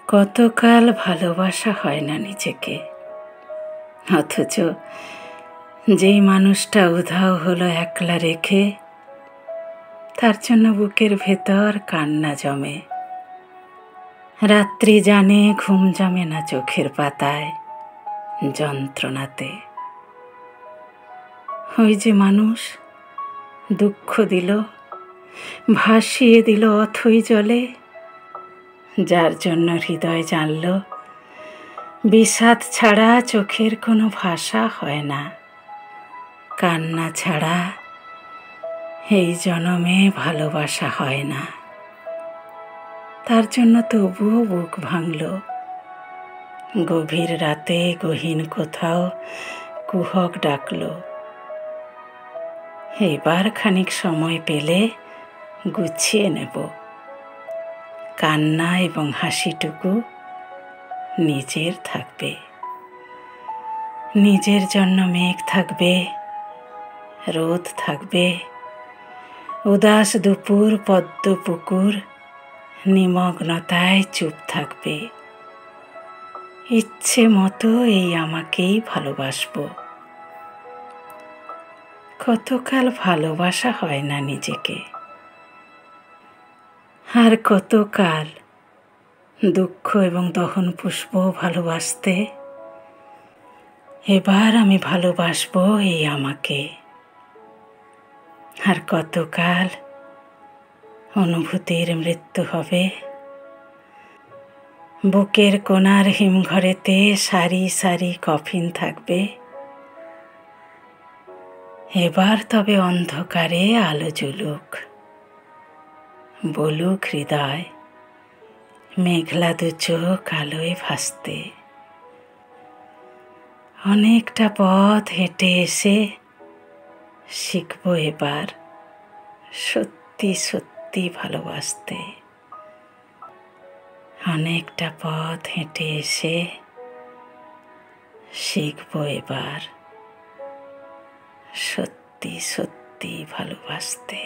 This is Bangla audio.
কতকাল ভালোবাসা হয় না নিজেকে, অথচ যেই মানুষটা উধাও হলো একলা রেখে, তার জন্য বুকের ভেতর কান্না জমে। রাত্রি জানে ঘুম জমে না চোখের পাতায়, যন্ত্রণাতে। ওই যে মানুষ দুঃখ দিল, ভাসিয়ে দিল অথই জলে, যার জন্য হৃদয় জানল বিষাদ ছাড়া চোখের কোনো ভাষা হয় না, কান্না ছাড়া এই জনমে ভালোবাসা হয় না। তার জন্য তবুও বুক ভাঙল, গভীর রাতে গহীন কোথাও কুহক ডাকল। এবার খানিক সময় পেলে গুছিয়ে নেব, কান্না এবং হাসিটুকু নিজের থাকবে। নিজের জন্য মেঘ থাকবে, রোদ থাকবে, উদাস দুপুর পদ্ম পুকুর নিমগ্নতায় চুপ থাকবে। ইচ্ছে মতো এই আমাকেই ভালোবাসবো। কতকাল ভালোবাসা হয় না নিজেকে, আর কতকাল দুঃখ এবং দহন পুষ্প ভালোবাসতে। এবার আমি ভালোবাসবো এই আমাকে। আর কতকাল অনুভূতির মৃত্যু হবে, বুকের কোণার হিমঘরেতে সারি সারি কফিন থাকবে। এবার তবে অন্ধকারে আলো জ্বলুক, বলুক হৃদয় মেঘলা দু চোখ আলোয় ভাসতে। অনেকটা পথ হেঁটে এসে শিখবো এবার সত্যি সত্যি ভালোবাসতে। অনেকটা পথ হেঁটে এসে শিখবো এবার সত্যি সত্যি ভালোবাসতে।